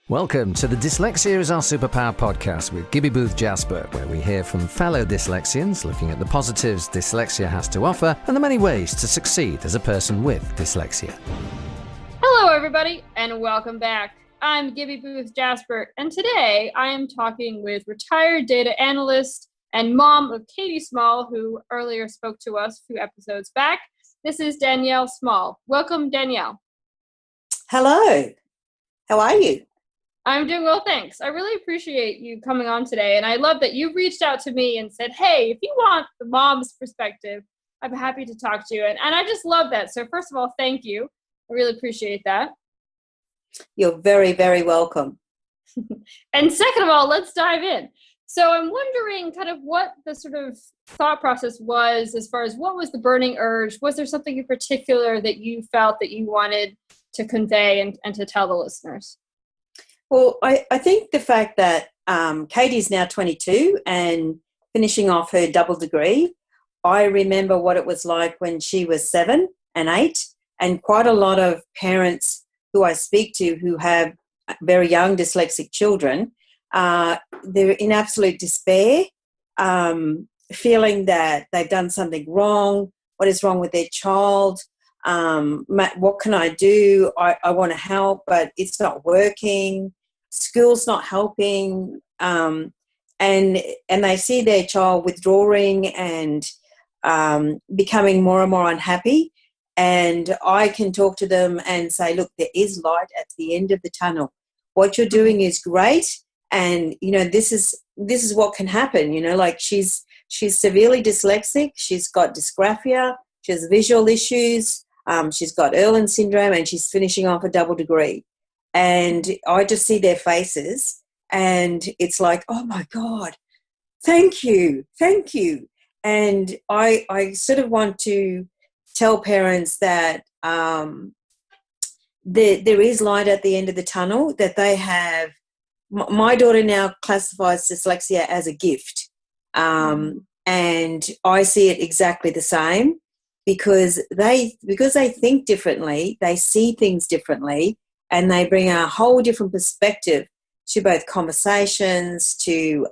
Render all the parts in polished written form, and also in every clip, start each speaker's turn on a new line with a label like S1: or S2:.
S1: Welcome to the Dyslexia is Our Superpower podcast with Gibby Booth Jasper, where we hear from fellow dyslexians looking at the positives dyslexia has to offer and the many ways to succeed as a person with dyslexia.
S2: Hello, everybody, and welcome back. I'm Gibby Booth Jasper, and today I am talking with retired data analyst and mom of Katie Small, who earlier spoke to us a few episodes back. This is Dannielle Small. Welcome, Dannielle.
S3: Hello. How are you?
S2: I'm doing well, thanks. I really appreciate you coming on today, and I love that you reached out to me and said, hey, if you want the mom's perspective, I'm happy to talk to you. And I just love that. So first of all, thank you. I really appreciate that.
S3: You're very, very welcome.
S2: And second of all, let's dive in. So I'm wondering kind of what the sort of thought process was as far as what was the burning urge? Was there something in particular that you felt that you wanted to convey and to tell the listeners?
S3: Well, I think the fact that Katie's now 22 and finishing off her double degree, I remember what it was like when she was 7 and 8, and quite a lot of parents who I speak to who have very young dyslexic children, they're in absolute despair, feeling that they've done something wrong. What is wrong with their child? What can I do? I want to help, but it's not working. School's not helping. And they see their child withdrawing and becoming more and more unhappy. And I can talk to them and say, look, there is light at the end of the tunnel. What you're doing is great. And, you know, this is what can happen. You know, like she's severely dyslexic. She's got dysgraphia. She has visual issues. She's got Irlen syndrome, and she's finishing off a double degree. And I just see their faces, and it's like, oh, my God, thank you. And I sort of want to tell parents that there is light at the end of the tunnel, that they have. My daughter now classifies dyslexia as a gift, and I see it exactly the same. Because they think differently, they see things differently, and they bring a whole different perspective to both conversations, to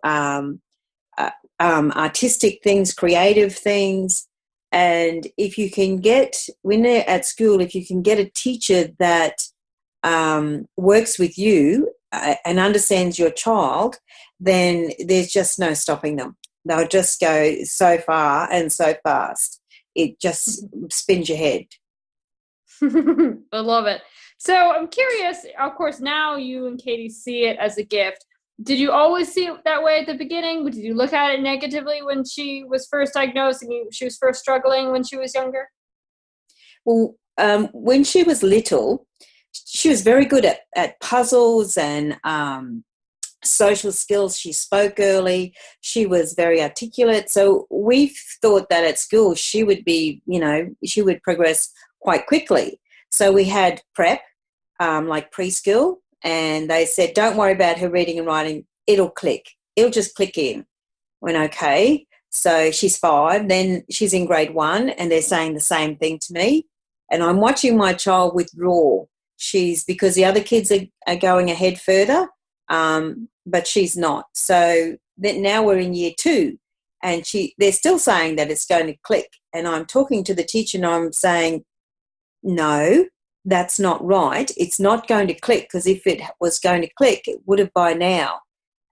S3: artistic things, creative things. And if you can get, when they're at school, if you can get a teacher that works with you and understands your child, then there's just no stopping them. They'll just go so far and so fast. It just spins your head.
S2: I love it. So I'm curious, of course, now you and Katie see it as a gift. Did you always see it that way at the beginning? Did you look at it negatively when she was first diagnosed and she was first struggling when she was younger?
S3: Well, when she was little, she was very good at puzzles and social skills. She spoke early. She was very articulate. So we thought that at school she would be, you know, she would progress quite quickly. So we had prep, like preschool, and they said, don't worry about her reading and writing. It'll click. It'll just click in. Went, okay. So she's 5. Then she's in grade 1, and they're saying the same thing to me. And I'm watching my child withdraw. Because the other kids are going ahead further, but she's not. So now we're in year 2, and they're still saying that it's going to click. And I'm talking to the teacher and I'm saying, no, that's not right. It's not going to click, because if it was going to click, it would have by now.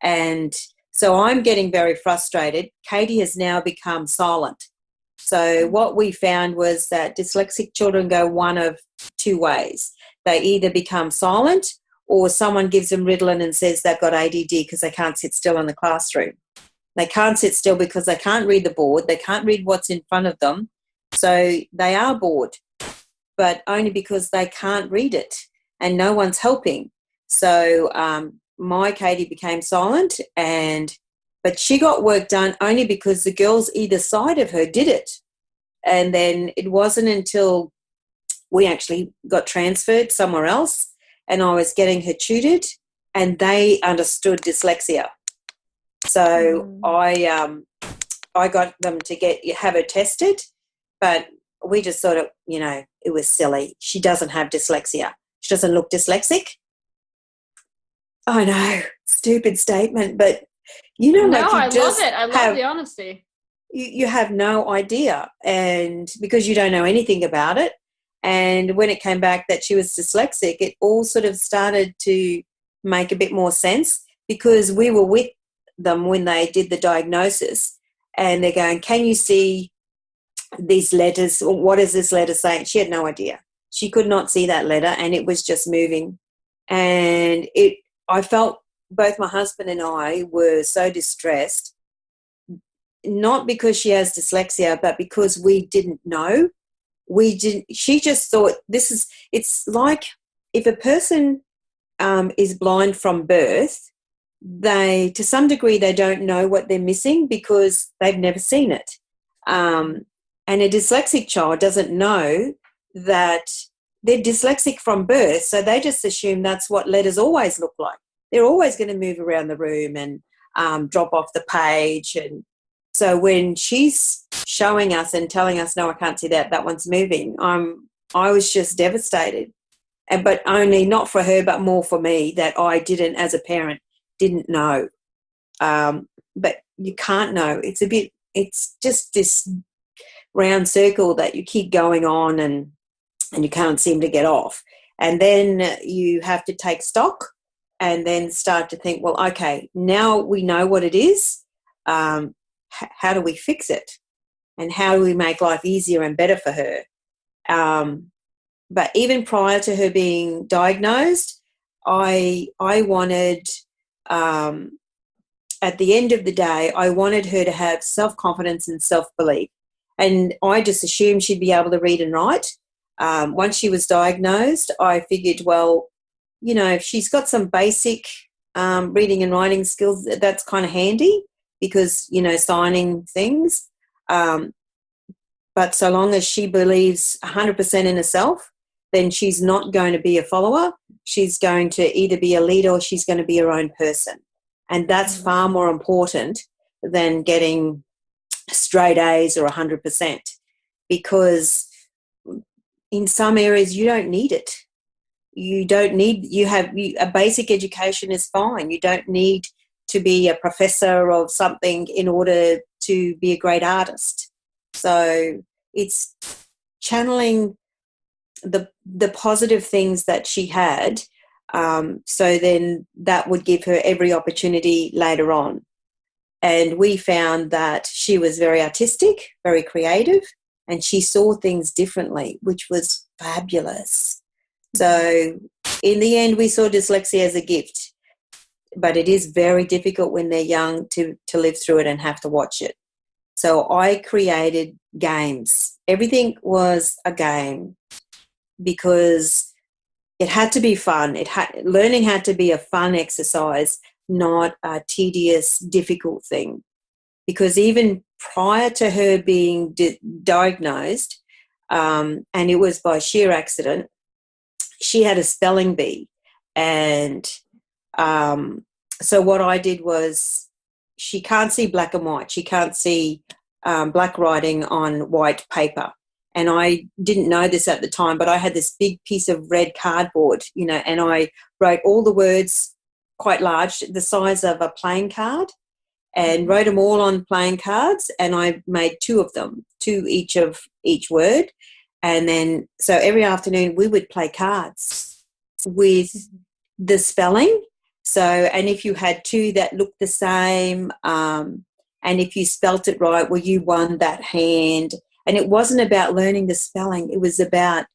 S3: And so I'm getting very frustrated. Katie has now become silent. So what we found was that dyslexic children go one of 2 ways. They either become silent, or someone gives them Ritalin and says they've got ADD because they can't sit still in the classroom. They can't sit still because they can't read the board. They can't read what's in front of them. So they are bored, but only because they can't read it and no one's helping. So my Katie became silent, but she got work done only because the girls either side of her did it. And then it wasn't until we actually got transferred somewhere else and I was getting her tutored, and they understood dyslexia. So I got them to have her tested, but we just thought it was silly. She doesn't have dyslexia. She doesn't look dyslexic. I know, stupid statement, but you know
S2: No,
S3: what? You
S2: I love
S3: just
S2: it. I love the honesty.
S3: you have no idea, and because you don't know anything about it. And when it came back that she was dyslexic, it all sort of started to make a bit more sense, because we were with them when they did the diagnosis, and they're going, can you see these letters? What is this letter saying? She had no idea. She could not see that letter, and it was just moving. And I felt both my husband and I were so distressed, not because she has dyslexia, but because we didn't know. She just thought it's like if a person is blind from birth, to some degree, they don't know what they're missing because they've never seen it. And a dyslexic child doesn't know that they're dyslexic from birth, so they just assume that's what letters always look like. They're always going to move around the room and drop off the page. And so when she's showing us and telling us, no, I can't see that one's moving, I was just devastated. But only not for her, but more for me, that I didn't, as a parent, didn't know. But you can't know. It's just this round circle that you keep going on, and you can't seem to get off. And then you have to take stock and then start to think, well, okay, now we know what it is. How do we fix it? And how do we make life easier and better for her? But even prior to her being diagnosed, I wanted, at the end of the day, I wanted her to have self-confidence and self-belief. And I just assumed she'd be able to read and write. Once she was diagnosed, I figured, well, if she's got some basic reading and writing skills, that's kind of handy because, signing things. But so long as she believes 100% in herself, then she's not going to be a follower. She's going to either be a leader or she's going to be her own person. And that's far more important than getting straight A's or 100%, because in some areas you don't need it. A basic education is fine. You don't need to be a professor of something in order to be a great artist. So it's channeling the positive things that she had, so then that would give her every opportunity later on. And we found that she was very artistic, very creative, and she saw things differently, which was fabulous. So in the end, we saw dyslexia as a gift, but it is very difficult when they're young to live through it and have to watch it. So I created games. Everything was a game, because it had to be fun. Learning had to be a fun exercise, not a tedious, difficult thing. Because even prior to her being diagnosed, and it was by sheer accident, she had a spelling bee. And so what I did was, she can't see black and white. She can't see black writing on white paper. And I didn't know this at the time, but I had this big piece of red cardboard, and I wrote all the words quite large, the size of a playing card, and wrote them all on playing cards. And I made two of them, two each of each word. And then, so every afternoon we would play cards with the spelling. So, and if you had two that looked the same, and if you spelt it right, well, you won that hand. And it wasn't about learning the spelling. It was about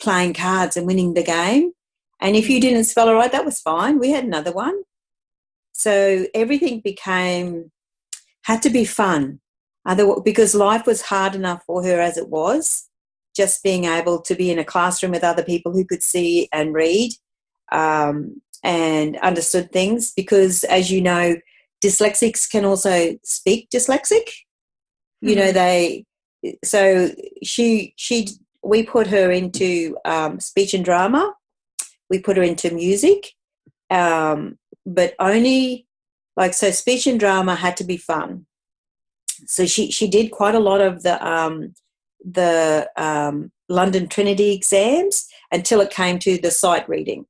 S3: playing cards and winning the game. And if you didn't spell it right, that was fine. We had another one. So everything had to be fun, because life was hard enough for her as it was. Just being able to be in a classroom with other people who could see and read and understood things. Because, as you know, dyslexics can also speak dyslexic. So we put her into speech and drama. We put her into music, but only so speech and drama had to be fun. So she did quite a lot of the London Trinity exams until it came to the sight reading,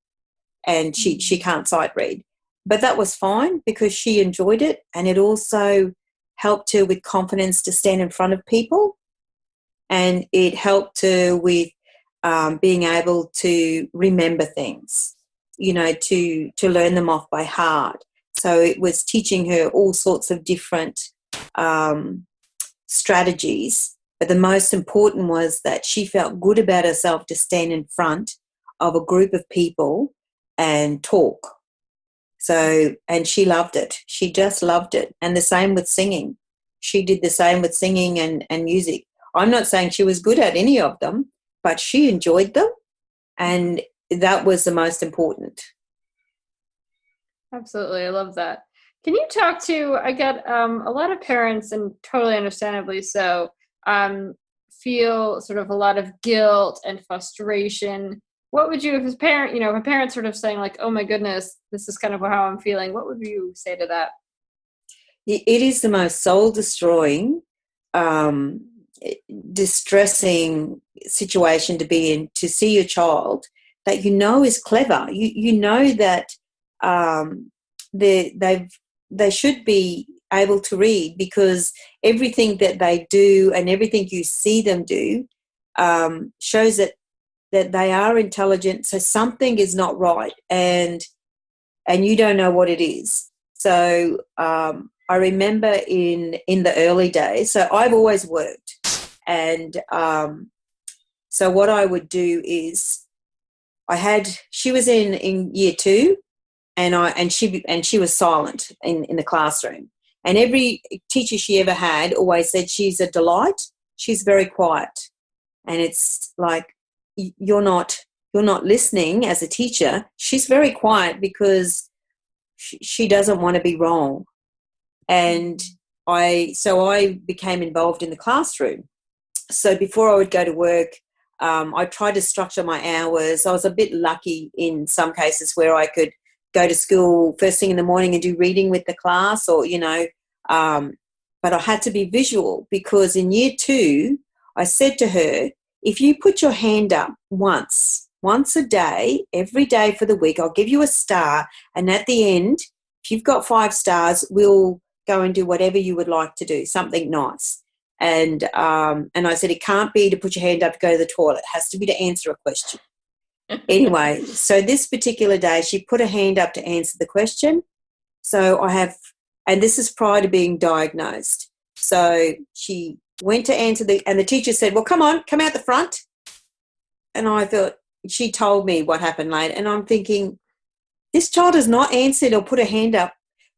S3: and she can't sight read. but that was fine because she enjoyed it, and it also helped her with confidence to stand in front of people, and it helped her with being able to remember things, to learn them off by heart. So it was teaching her all sorts of different strategies, but the most important was that she felt good about herself to stand in front of a group of people and talk. So, and she loved it. She just loved it. And the same with singing. She did the same with singing and music. I'm not saying she was good at any of them, but she enjoyed them, and that was the most important.
S2: Absolutely. I love that. Can you talk to, I get a lot of parents, and totally understandably so, feel sort of a lot of guilt and frustration. What would you, if a parent, if a parent sort of saying like, oh my goodness, this is kind of how I'm feeling, what would you say to that?
S3: It is the most soul-destroying, distressing situation to be in, to see your child that is clever. You know that they should be able to read, because everything that they do and everything you see them do shows that they are intelligent. So something is not right, and you don't know what it is. So I remember in the early days, so I've always worked, and so what I would do is she was in year 2, and she was silent in the classroom, and every teacher she ever had always said she's a delight. She's very quiet, and it's like you're not listening as a teacher. She's very quiet because she doesn't want to be wrong. And I became involved in the classroom. So before I would go to work, I tried to structure my hours. I was a bit lucky in some cases where I could go to school first thing in the morning and do reading with the class, or, but I had to be visual, because in year 2, I said to her, if you put your hand up once a day, every day for the week, I'll give you a star. And at the end, if you've got 5 stars, we'll go and do whatever you would like to do, something nice. And I said, it can't be to put your hand up to go to the toilet. It has to be to answer a question. Anyway, so this particular day, she put her hand up to answer the question. So and this is prior to being diagnosed. So she went to answer and the teacher said, well, come out the front. And I thought, she told me what happened later. And I'm thinking, this child has not answered or put her hand up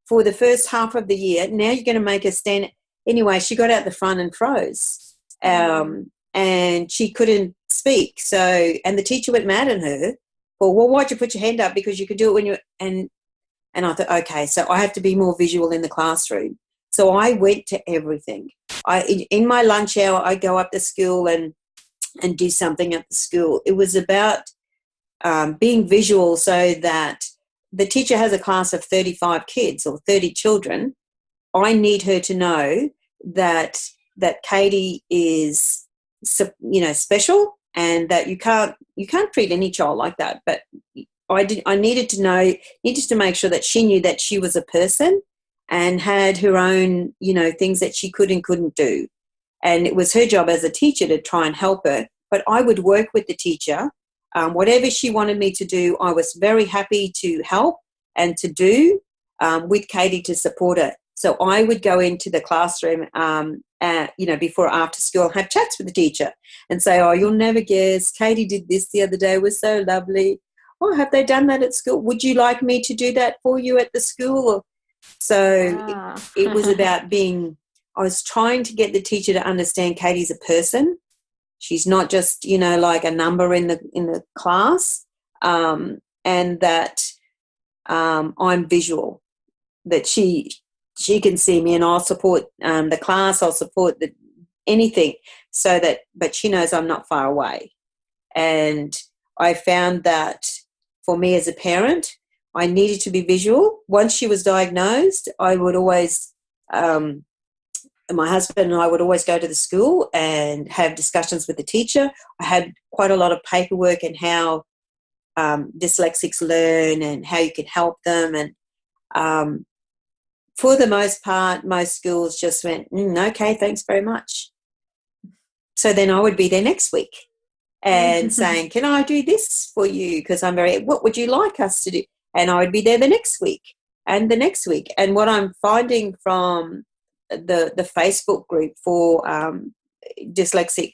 S3: for the first half of the year. Now you're going to make her stand. Anyway, she got out the front and froze. And she couldn't speak. So, and the teacher went mad at her. Well, why'd you put your hand up? Because you could do it when you, and I thought, okay, so I have to be more visual in the classroom. So I went to everything. In my lunch hour, I go up to school and do something at the school. It was about being visual, so that the teacher has a class of 35 kids or 30 children. I need her to know that Katie is, special, and that you can't treat any child like that. But I needed to make sure that she knew that she was a person and had her own, things that she could and couldn't do. And it was her job as a teacher to try and help her. But I would work with the teacher. Whatever she wanted me to do, I was very happy to help and to do with Katie to support her. So I would go into the classroom, before or after school, and have chats with the teacher and say, oh, you'll never guess, Katie did this the other day, it was so lovely. Oh, have they done that at school? Would you like me to do that for you at the school? So it was about I was trying to get the teacher to understand Katie's a person. She's not just, like a number in the class, and that I'm visual, that she can see me, and I'll support the class, I'll support anything, but she knows I'm not far away. And I found that for me as a parent, I needed to be visual. Once she was diagnosed, I would always, my husband and I would always go to the school and have discussions with the teacher. I had quite a lot of paperwork and how dyslexics learn and how you can help them. For the most part, most schools just went, okay, thanks very much. So then I would be there next week and saying, can I do this for you? Because what would you like us to do? And I would be there the next week and the next week. And what I'm finding from the Facebook group for dyslexic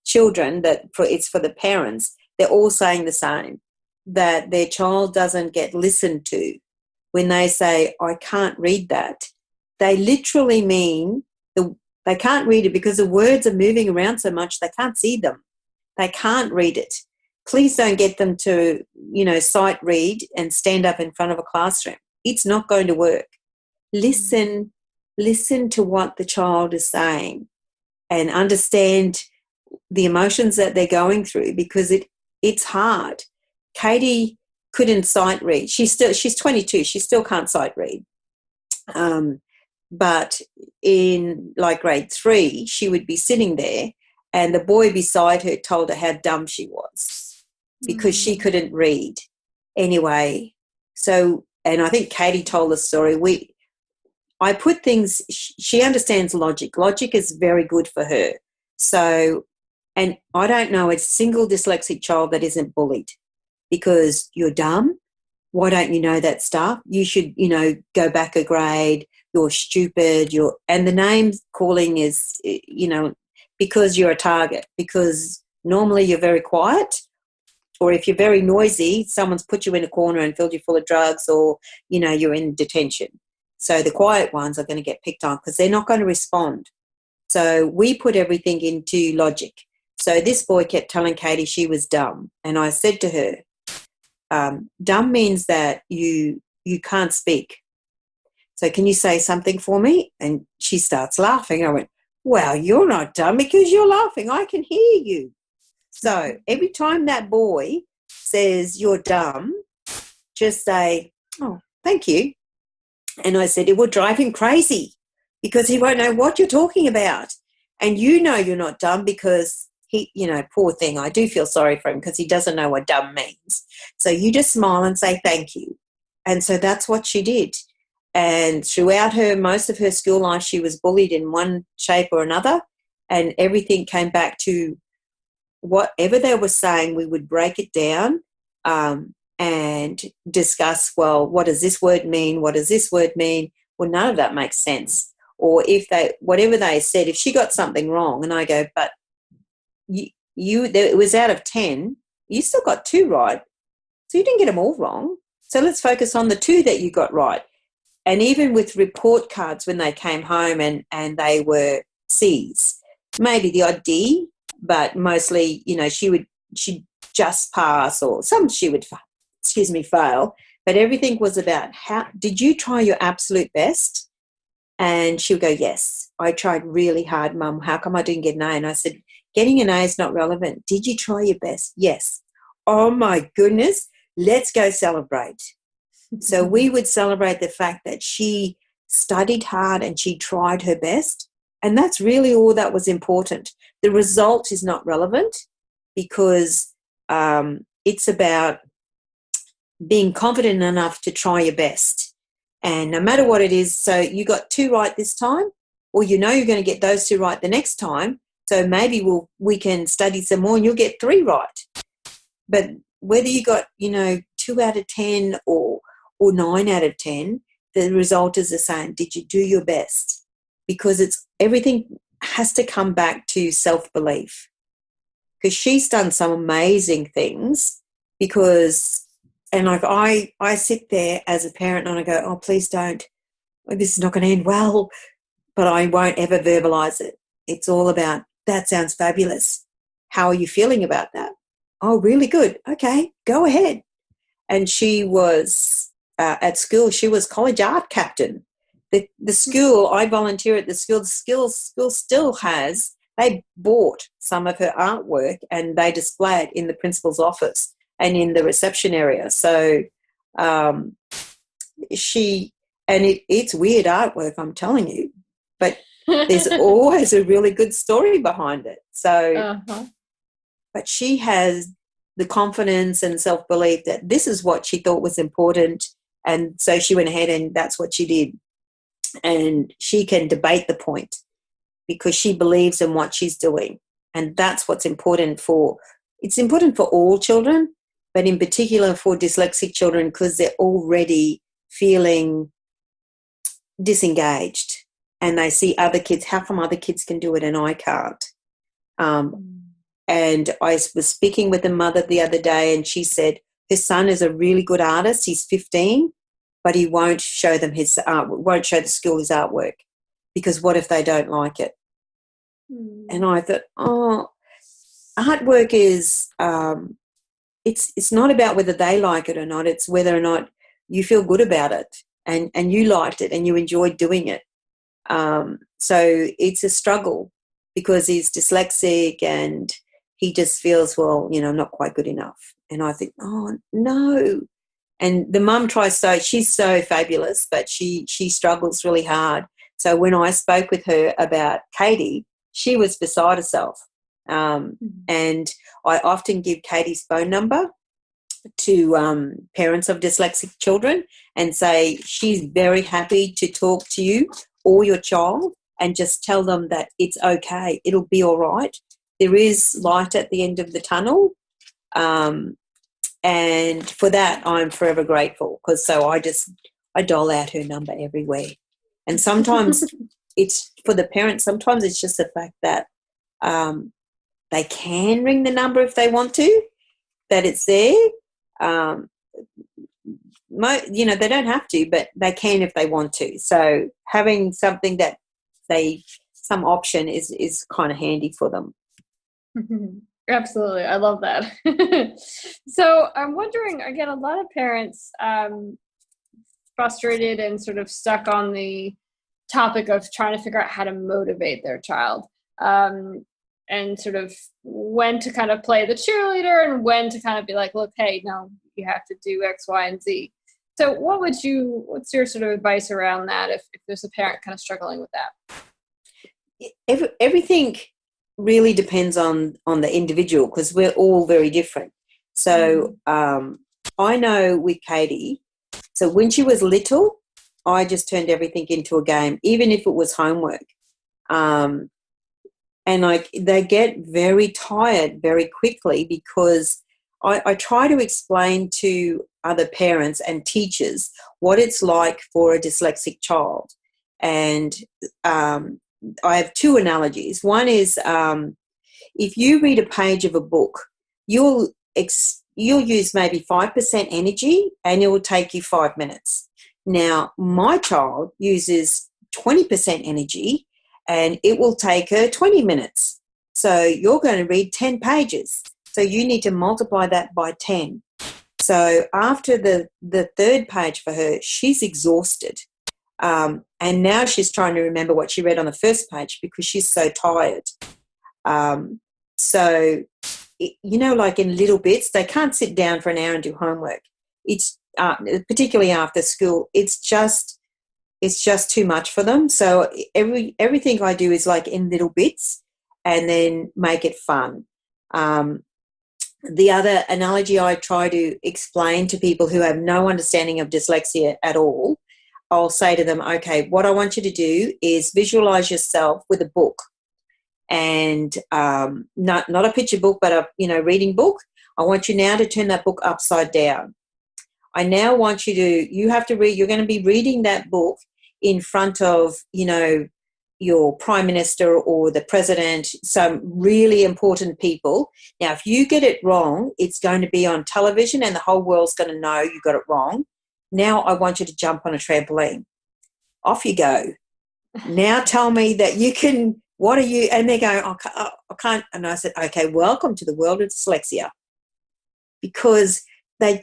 S3: children, it's for the parents, they're all saying the same, that their child doesn't get listened to. When they say, I can't read that, they literally mean they can't read it because the words are moving around so much they can't see them. They can't read it. Please don't get them to, sight read and stand up in front of a classroom. It's not going to work. Listen to what the child is saying and understand the emotions that they're going through, because it's hard. Katie couldn't sight read. She's 22. She still can't sight read. But in grade 3, she would be sitting there and the boy beside her told her how dumb she was because she couldn't read. Anyway, so, and I think Katie told the story. I put things, she understands logic. Logic is very good for her. So, and I don't know a single dyslexic child that isn't bullied because you're dumb. Why don't you know that stuff? You should, go back a grade. You're stupid. And the name calling is, because you're a target, because normally you're very quiet, or if you're very noisy, someone's put you in a corner and filled you full of drugs, or, you're in detention. So the quiet ones are going to get picked on because they're not going to respond. So we put everything into logic. So this boy kept telling Katie she was dumb. And I said to her, dumb means that you can't speak. So can you say something for me? And she starts laughing. I went, well, you're not dumb because you're laughing. I can hear you. So every time that boy says you're dumb, just say, oh, thank you. And I said, it will drive him crazy because he won't know what you're talking about. And you're not dumb because he, poor thing, I do feel sorry for him because he doesn't know what dumb means. So you just smile and say thank you. And so that's what she did. And throughout most of her school life, she was bullied in one shape or another, and everything came back to whatever they were saying, we would break it down and discuss, well, what does this word mean? What does this word mean? Well, none of that makes sense. Or whatever they said, if she got something wrong, and I go, but it was out of 10, you still got 2 right. So you didn't get them all wrong. So let's focus on the 2 that you got right. And even with report cards when they came home and they were C's, maybe the odd D, but mostly, she'd just pass, or some she would, fail. But everything was about, how did you try your absolute best? And she would go, yes, I tried really hard, Mum. How come I didn't get an A? And I said, getting an A is not relevant. Did you try your best? Yes. Oh, my goodness. Let's go celebrate. So we would celebrate the fact that she studied hard and she tried her best. And that's really all that was important. The result is not relevant because it's about being confident enough to try your best. And no matter what it is, so you got 2 right this time, or you're going to get those 2 right the next time. So maybe we can study some more and you'll get 3 right. But whether you got, 2 out of 10 or 9 out of 10, the result is the same. Did you do your best? Because everything has to come back to self-belief. Because she's done some amazing things and I sit there as a parent and I go, oh, please don't. This is not going to end well, but I won't ever verbalize it. It's all about, that sounds fabulous. How are you feeling about that? Oh, really good. Okay, go ahead. And she was at school, she was college art captain. The school, I volunteer at the school. The school still has, they bought some of her artwork and they display it in the principal's office and in the reception area. So it's weird artwork, I'm telling you, but there's always a really good story behind it. So, but she has the confidence and self-belief that this is what she thought was important And so she went ahead and that's what she did. And she can debate the point because she believes in what she's doing. And that's what's important it's important for all children, but in particular for dyslexic children because they're already feeling disengaged and they see other kids, how come other kids can do it and I can't? And I was speaking with a mother the other day and she said her son is a really good artist. He's 15, but he won't show them won't show the school his artwork because what if they don't like it? And I thought, artwork is it's not about whether they like it or not. It's whether or not you feel good about it and you liked it and you enjoyed doing it. So it's a struggle because he's dyslexic and he just feels, well, I'm not quite good enough. And I think, oh, no. And the mum she's so fabulous, but she struggles really hard. So when I spoke with her about Katie, she was beside herself. And I often give Katie's phone number to parents of dyslexic children and say she's very happy to talk to you or your child and just tell them that it's okay. It'll be all right. There is light at the end of the tunnel. And for that, I'm forever grateful because so I dole out her number everywhere. And sometimes it's for the parents, sometimes it's just the fact that they can ring the number if they want to, that it's there. They don't have to, but they can if they want to. So having something that some option is kind of handy for them.
S2: Absolutely. I love that. So I'm wondering, again, a lot of parents frustrated and sort of stuck on the topic of trying to figure out how to motivate their child and sort of when to kind of play the cheerleader and when to kind of be like, look, hey, no, you have to do X, Y, and Z. So what's your sort of advice around that if there's a parent kind of struggling with that?
S3: Everything really depends on the individual because we're all very different. So I know with Katie, so when she was little, I just turned everything into a game, even if it was homework. And they get very tired very quickly because I try to explain to other parents and teachers what it's like for a dyslexic child. And I have two analogies. One is if you read a page of a book, you'll use maybe 5% energy and it will take you 5 minutes. Now, my child uses 20% energy and it will take her 20 minutes. So you're going to read 10 pages. So you need to multiply that by 10. So after the third page for her, she's exhausted. And now she's trying to remember what she read on the first page because she's so tired. Like in little bits, they can't sit down for an hour and do homework. It's particularly after school. It's just too much for them. So everything I do is like in little bits and then make it fun. The other analogy I try to explain to people who have no understanding of dyslexia at all, I'll say to them, okay, what I want you to do is visualize yourself with a book and not a picture book, but a reading book. I want you now to turn that book upside down. I now want you have to read, you're going to be reading that book in front of, your prime minister or the president, some really important people. Now, if you get it wrong, it's going to be on television and the whole world's going to know you got it wrong. Now I want you to jump on a trampoline. Off you go. Now tell me that you can, what are you? And they're going, I can't. And I said, okay, welcome to the world of dyslexia. Because they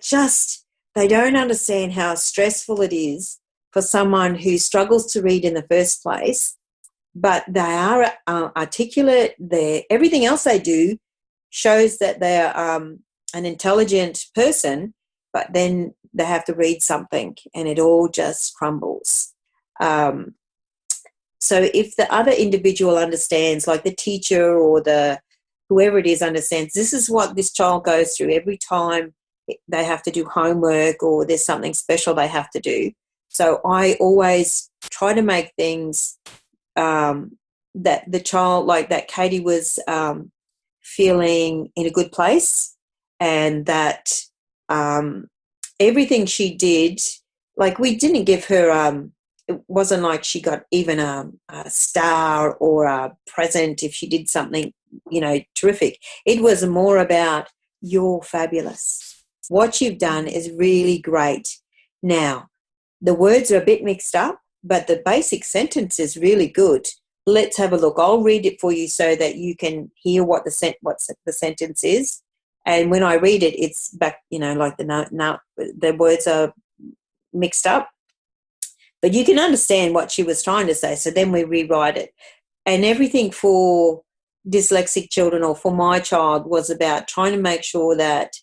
S3: don't understand how stressful it is for someone who struggles to read in the first place, but they are articulate. Everything else they do shows that they're an intelligent person, but then they have to read something and it all just crumbles. So if the other individual understands, like the teacher or whoever it is understands, this is what this child goes through every time they have to do homework or there's something special they have to do. So I always try to make things that the child, like that Katie was feeling in a good place, and that everything she did, like we didn't give her, it wasn't like she got even a star or a present if she did something, terrific. It was more about, you're fabulous. What you've done is really great. Now, the words are a bit mixed up, but the basic sentence is really good. Let's have a look. I'll read it for you so that you can hear what the sentence is. And when I read it, it's back, like the words are mixed up. But you can understand what she was trying to say. So then we rewrite it. And everything for dyslexic children, or for my child, was about trying to make sure that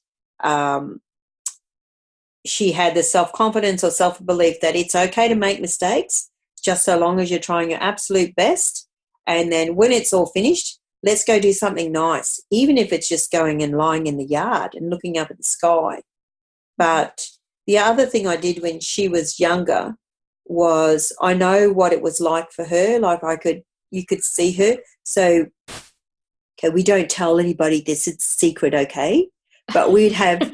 S3: she had the self-confidence or self-belief that it's okay to make mistakes, just so long as you're trying your absolute best. And then when it's all finished, let's go do something nice, even if it's just going and lying in the yard and looking up at the sky. But the other thing I did when she was younger was, I know what it was like for her. Like you could see her. So, okay, we don't tell anybody this, it's secret, okay? But we'd have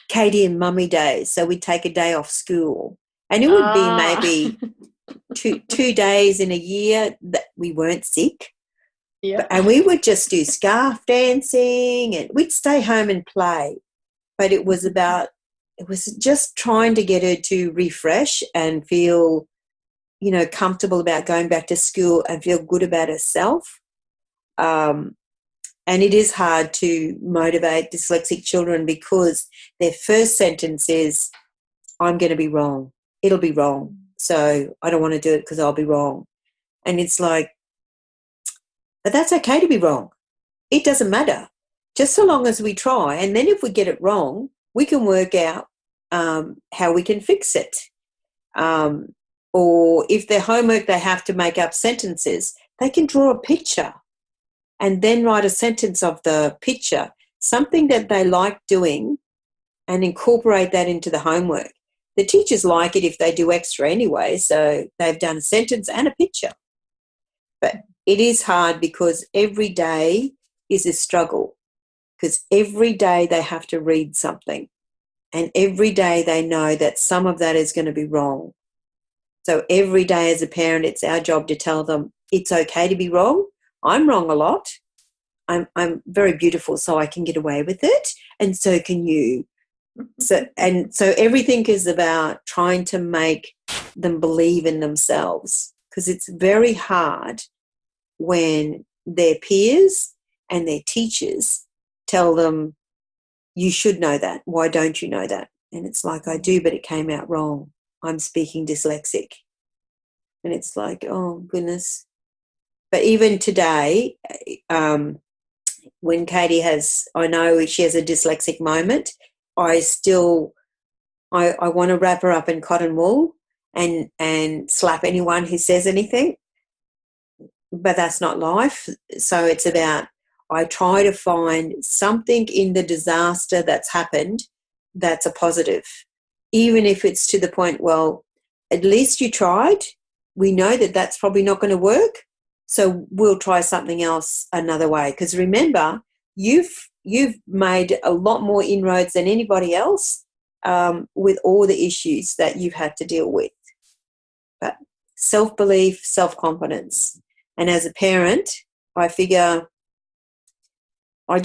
S3: Katie and Mummy days. So we'd take a day off school, and it would be maybe two days in a year that we weren't sick.
S2: Yeah.
S3: And we would just do scarf dancing, and we'd stay home and play. But it was just trying to get her to refresh and feel, comfortable about going back to school and feel good about herself. And it is hard to motivate dyslexic children because their first sentence is, I'm going to be wrong. It'll be wrong. So I don't want to do it because I'll be wrong. And it's like, but that's okay to be wrong. It doesn't matter. Just so long as we try. And then if we get it wrong, we can work out how we can fix it. Or if their homework, they have to make up sentences, they can draw a picture and then write a sentence of the picture, something that they like doing, and incorporate that into the homework. The teachers like it if they do extra anyway, so they've done a sentence and a picture. But it is hard because every day is a struggle, because every day they have to read something, and every day they know that some of that is going to be wrong. So every day as a parent, it's our job to tell them it's okay to be wrong. I'm wrong a lot. I'm very beautiful, so I can get away with it, and so can you. So everything is about trying to make them believe in themselves, because it's very hard when their peers and their teachers tell them, you should know that. Why don't you know that? And it's like, I do, but it came out wrong. I'm speaking dyslexic. And it's like, oh, goodness. But even today, when Katie I know she has a dyslexic moment, I want to wrap her up in cotton wool and slap anyone who says anything. But that's not life. So it's about, I try to find something in the disaster that's happened that's a positive. Even if it's to the point, well, at least you tried. We know that that's probably not going to work. So we'll try something else another way. Because remember, you've made a lot more inroads than anybody else with all the issues that you've had to deal with. But self-belief, self-confidence. And as a parent, I figure I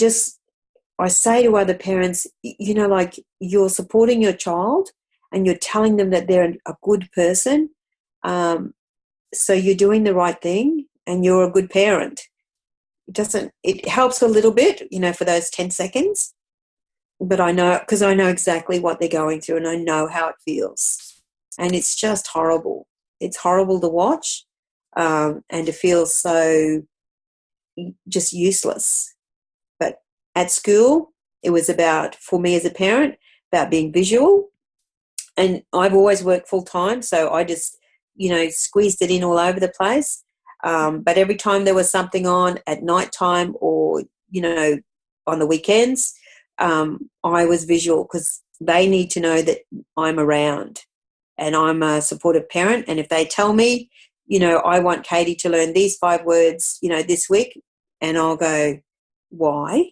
S3: say to other parents, like, you're supporting your child and you're telling them that they're a good person. So you're doing the right thing and you're a good parent. It helps a little bit, for those 10 seconds. But I know exactly what they're going through, and I know how it feels. And it's just horrible. It's horrible to watch and to feel so just useless. But at school, it was about, for me as a parent, about being visual. And I've always worked full time, so I just, squeezed it in all over the place. But every time there was something on at night time or, on the weekends, I was visual because they need to know that I'm around and I'm a supportive parent. And if they tell me, I want Katie to learn these 5 words, this week, and I'll go, why?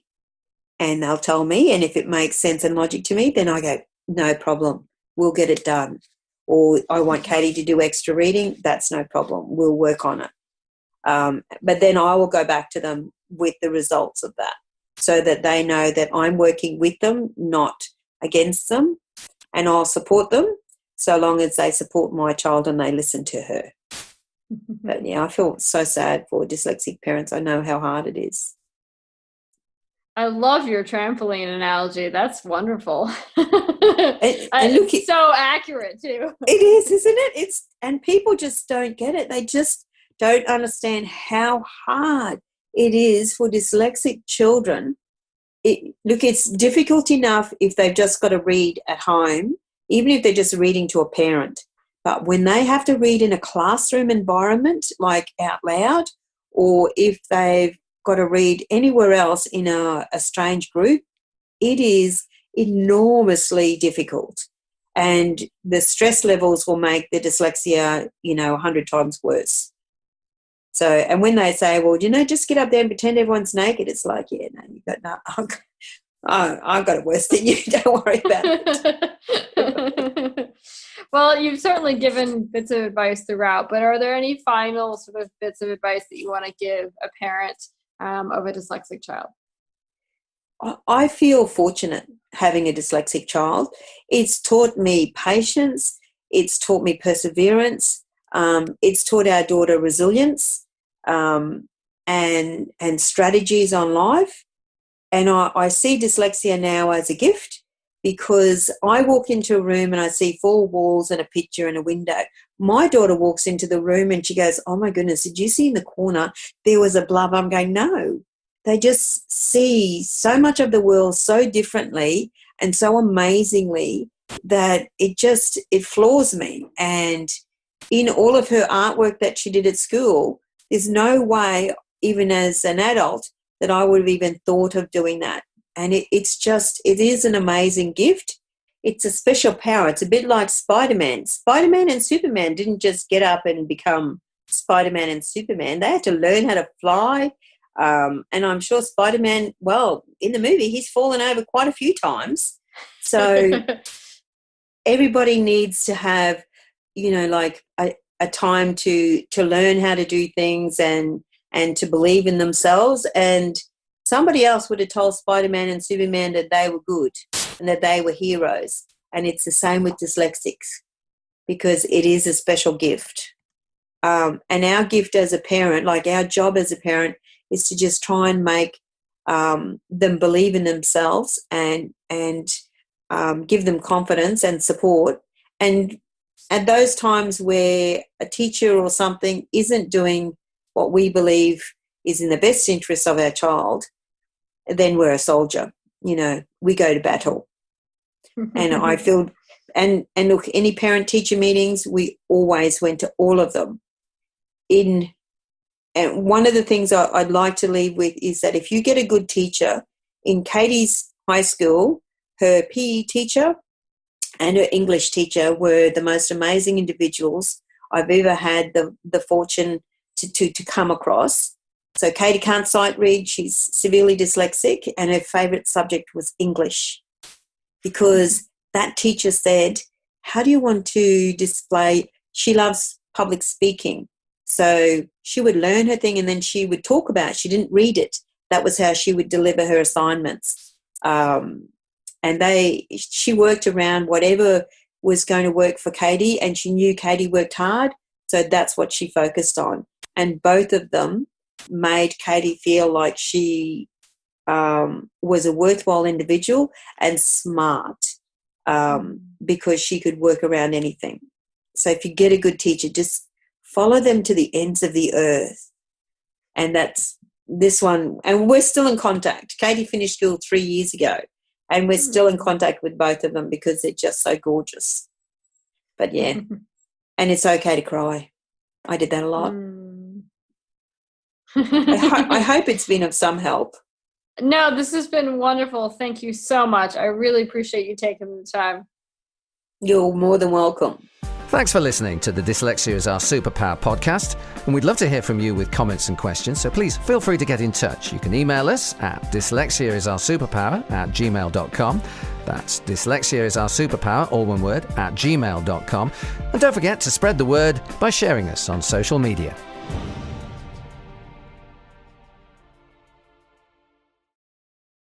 S3: And they'll tell me. And if it makes sense and logic to me, then I go, no problem, we'll get it done. Or I want Katie to do extra reading, that's no problem, we'll work on it. But then I will go back to them with the results of that so that they know that I'm working with them, not against them, and I'll support them so long as they support my child and they listen to her. But, yeah, I feel so sad for dyslexic parents. I know how hard it is.
S2: I love your trampoline analogy. That's wonderful.
S3: And look,
S2: it's so accurate too.
S3: It is, isn't it? And people just don't get it. They just don't understand how hard it is for dyslexic children. It's difficult enough if they've just got to read at home, even if they're just reading to a parent. But when they have to read in a classroom environment, like out loud, or if they've got to read anywhere else in a strange group, it is enormously difficult. And the stress levels will make the dyslexia, 100 times worse. So, and when they say, well, just get up there and pretend everyone's naked, it's like, yeah, no, you've got no, I've got it worse than you. Don't worry about it.
S2: Well, you've certainly given bits of advice throughout, but are there any final sort of bits of advice that you want to give a parent of a dyslexic child?
S3: I feel fortunate having a dyslexic child. It's taught me patience. It's taught me perseverance. It's taught our daughter resilience and strategies on life. And I see dyslexia now as a gift because I walk into a room and I see 4 walls and a picture and a window. My daughter walks into the room and she goes, oh, my goodness, did you see in the corner there was a blah, blah? I'm going, no. They just see so much of the world so differently and so amazingly that it floors me. And in all of her artwork that she did at school, there's no way, even as an adult, that I would have even thought of doing that. And it is an amazing gift. It's a special power. It's a bit like Spider-Man. Spider-Man and Superman didn't just get up and become Spider-Man and Superman. They had to learn how to fly. And I'm sure Spider-Man, well, in the movie, he's fallen over quite a few times. So everybody needs to have, like a time to learn how to do things and to believe in themselves. And somebody else would have told Spider-Man and Superman that they were good and that they were heroes. And it's the same with dyslexics because it is a special gift. And our gift as a parent, like our job as a parent, is to just try and make them believe in themselves and give them confidence and support. And at those times where a teacher or something isn't doing what we believe is in the best interest of our child, then we're a soldier. We go to battle. And I feel, and look, any parent-teacher meetings, we always went to all of them. And one of the things I'd like to leave with is that if you get a good teacher, in Katie's high school, her PE teacher and her English teacher were the most amazing individuals I've ever had the fortune to come across. So Katie can't sight read. She's severely dyslexic, and her favourite subject was English because that teacher said, how do you want to display? She loves public speaking. So she would learn her thing and then she would talk about it. She didn't read it. That was how she would deliver her assignments. And she worked around whatever was going to work for Katie, and she knew Katie worked hard, so that's what she focused on. And both of them made Katie feel like she was a worthwhile individual and smart because she could work around anything. So if you get a good teacher, just follow them to the ends of the earth. And that's this one. And we're still in contact. Katie finished school 3 years ago, and we're still in contact with both of them because they're just so gorgeous. But, yeah, and it's okay to cry. I did that a lot. I hope it's been of some help.
S2: No, this has been wonderful. Thank you so much. I really appreciate you taking the time.
S3: You're more than welcome.
S1: Thanks for listening to the Dyslexia is Our Superpower podcast, and we'd love to hear from you with comments and questions, so please feel free to get in touch. You can email us at dyslexiaisoursuperpower@gmail.com. That's dyslexiaisoursuperpower, all one word, @gmail.com. And don't forget to spread the word by sharing us on social media.